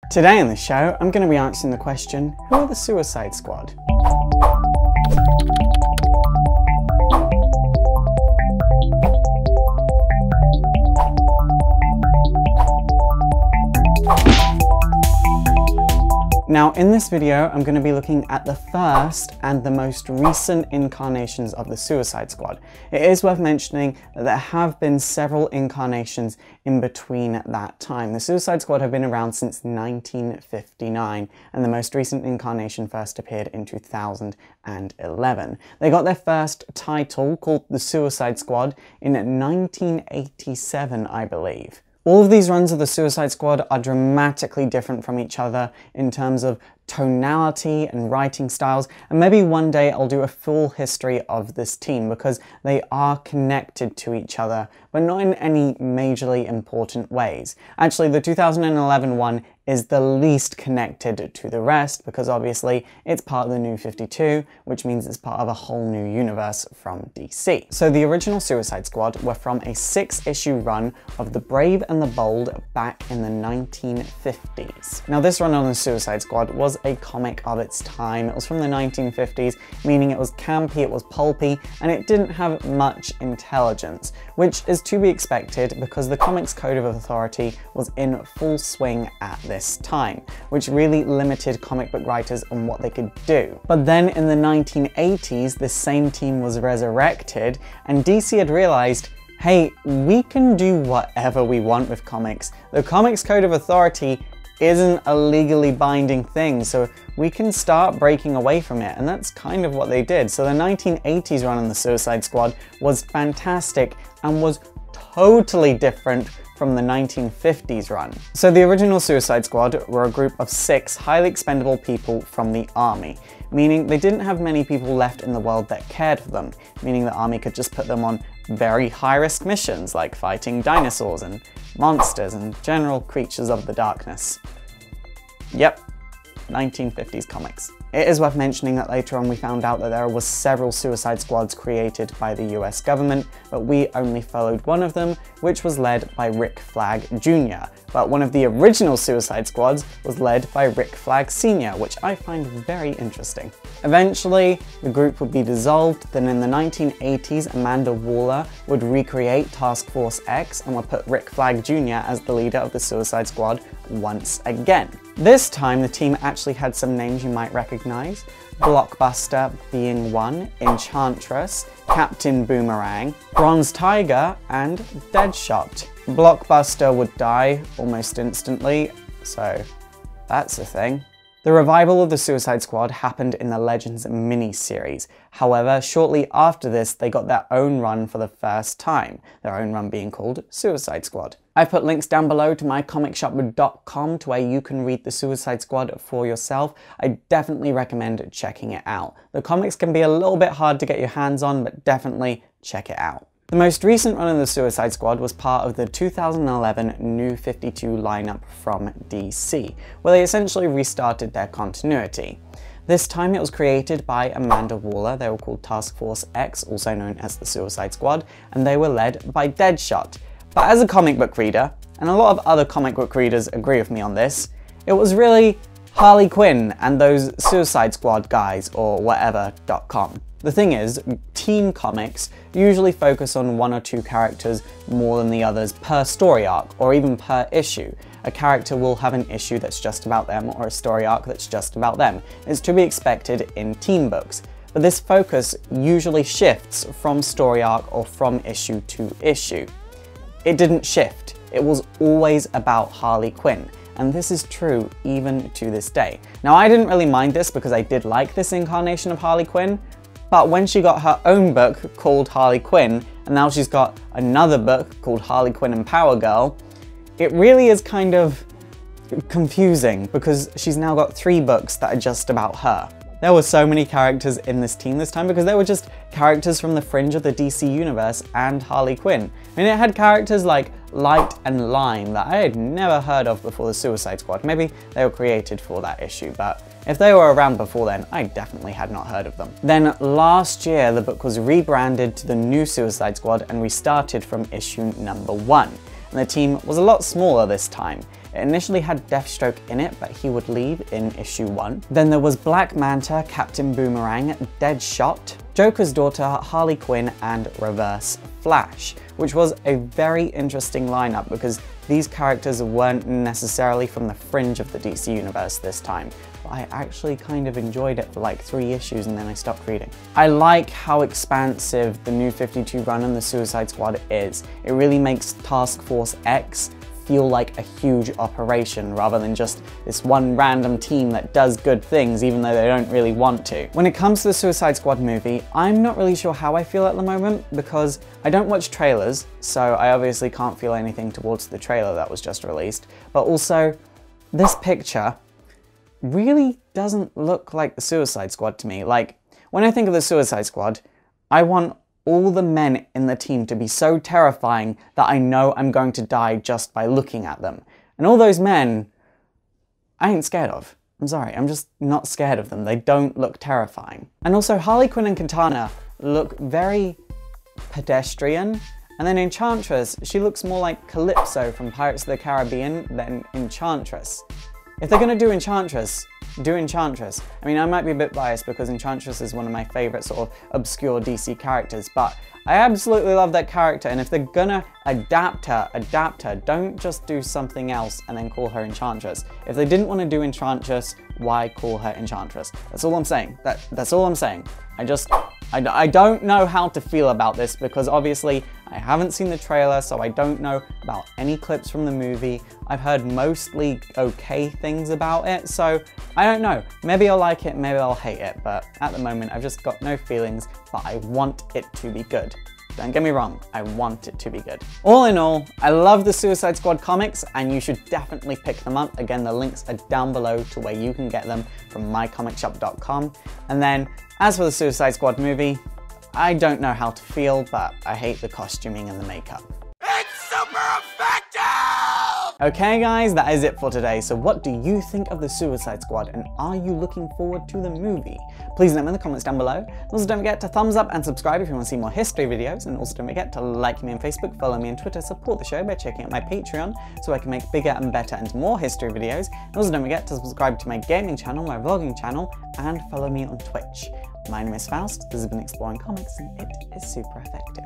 Today on the show, I'm going to be answering the question, who are the Suicide Squad? Now in this video, I'm going to be looking at the first and the most recent incarnations of the Suicide Squad. It is worth mentioning that there have been several incarnations in between that time. The Suicide Squad have been around since 1959, and the most recent incarnation first appeared in 2011. They got their first title, called the Suicide Squad, in 1987, I believe. All of these runs of the Suicide Squad are dramatically different from each other in terms of tonality and writing styles, and maybe one day I'll do a full history of this team because they are connected to each other, but not in any majorly important ways. Actually, the 2011 one is the least connected to the rest because obviously it's part of the New 52, which means it's part of a whole new universe from DC. So the original Suicide Squad were from a 6-issue run of The Brave and the Bold back in the 1950s. Now this run on the Suicide Squad was a comic of its time. It was from the 1950s, meaning it was campy, it was pulpy, and it didn't have much intelligence, which is to be expected because the Comics Code of Authority was in full swing at this time, which really limited comic book writers on what they could do. But then in the 1980s, this same team was resurrected, and DC had realized, hey, we can do whatever we want with comics. The Comics Code of Authority isn't a legally binding thing, so we can start breaking away from it, and that's kind of what they did. So the 1980s run on the Suicide Squad was fantastic and was totally different from the 1950s run. So the original Suicide Squad were a group of 6 highly expendable people from the army, meaning they didn't have many people left in the world that cared for them, meaning the army could just put them on very high-risk missions like fighting dinosaurs and monsters and general creatures of the darkness. Yep, 1950s comics. It is worth mentioning that later on we found out that there was several Suicide Squads created by the US government, but we only followed one of them, which was led by Rick Flag Jr. But one of the original Suicide Squads was led by Rick Flag Sr., which I find very interesting. Eventually, the group would be dissolved, then in the 1980s, Amanda Waller would recreate Task Force X and would put Rick Flag Jr. as the leader of the Suicide Squad once again. This time, the team actually had some names you might recognize, Blockbuster being one, Enchantress, Captain Boomerang, Bronze Tiger, and Deadshot. Blockbuster would die almost instantly, so that's a thing. The revival of the Suicide Squad happened in the Legends mini-series. However, shortly after this, they got their own run for the first time, their own run being called Suicide Squad. I've put links down below to MyComicShop.com to where you can read the Suicide Squad for yourself. I definitely recommend checking it out. The comics can be a little bit hard to get your hands on, but definitely check it out. The most recent run of the Suicide Squad was part of the 2011 New 52 lineup from DC, where they essentially restarted their continuity. This time it was created by Amanda Waller. They were called Task Force X, also known as the Suicide Squad, and they were led by Deadshot. But as a comic book reader, and a lot of other comic book readers agree with me on this, it was really Harley Quinn and those Suicide Squad guys or whatever.com. The thing is, teen comics usually focus on 1 or 2 characters more than the others per story arc, or even per issue. A character will have an issue that's just about them, or a story arc that's just about them. It's to be expected in teen books. But this focus usually shifts from story arc or from issue to issue. It didn't shift. It was always about Harley Quinn. And this is true even to this day. Now, I didn't really mind this because I did like this incarnation of Harley Quinn, but when she got her own book called Harley Quinn, and now she's got another book called Harley Quinn and Power Girl, it really is kind of confusing because she's now got 3 books that are just about her. There were so many characters in this team this time because they were just characters from the fringe of the DC universe and Harley Quinn. I mean, it had characters like Light and Lime that I had never heard of before the Suicide Squad. Maybe they were created for that issue, but if they were around before then, I definitely had not heard of them. Then last year, the book was rebranded to the new Suicide Squad and restarted from issue number 1. And the team was a lot smaller this time. It initially had Deathstroke in it, but he would leave in issue 1. Then there was Black Manta, Captain Boomerang, Deadshot, Joker's daughter, Harley Quinn, and Reverse Flash, which was a very interesting lineup because these characters weren't necessarily from the fringe of the DC universe this time. But I actually kind of enjoyed it for like 3 issues and then I stopped reading. I like how expansive the New 52 run on the Suicide Squad is. It really makes Task Force X feel like a huge operation rather than just this one random team that does good things even though they don't really want to. When it comes to the Suicide Squad movie, I'm not really sure how I feel at the moment because I don't watch trailers, so I obviously can't feel anything towards the trailer that was just released, but also this picture really doesn't look like the Suicide Squad to me. Like, when I think of the Suicide Squad, I want all the men in the team to be so terrifying that I know I'm going to die just by looking at them. And all those men, I ain't scared of. I'm sorry, I'm just not scared of them. They don't look terrifying. And also Harley Quinn and Katana look very pedestrian. And then Enchantress, she looks more like Calypso from Pirates of the Caribbean than Enchantress. If they're gonna do Enchantress, do Enchantress. I mean, I might be a bit biased because Enchantress is one of my favorite sort of obscure DC characters, but I absolutely love that character, and if they're gonna adapt her. Don't just do something else and then call her Enchantress. If they didn't want to do Enchantress, why call her Enchantress? That's all I'm saying. That's all I'm saying. I don't know how to feel about this because obviously I haven't seen the trailer, so I don't know about any clips from the movie. I've heard mostly okay things about it, so I don't know. Maybe I'll like it, maybe I'll hate it, but at the moment I've just got no feelings, but I want it to be good. Don't get me wrong, I want it to be good. All in all, I love the Suicide Squad comics and you should definitely pick them up. Again, the links are down below to where you can get them from mycomicshop.com. And then, as for the Suicide Squad movie, I don't know how to feel, but I hate the costuming and the makeup. It's super effective! Okay guys, that is it for today. So what do you think of the Suicide Squad and are you looking forward to the movie? Please let me know in the comments down below. Also don't forget to thumbs up and subscribe if you want to see more history videos, and also don't forget to like me on Facebook, follow me on Twitter, support the show by checking out my Patreon so I can make bigger and better and more history videos. And also don't forget to subscribe to my gaming channel, my vlogging channel, and follow me on Twitch. My name is Faust, this has been Exploring Comics, and it is super effective.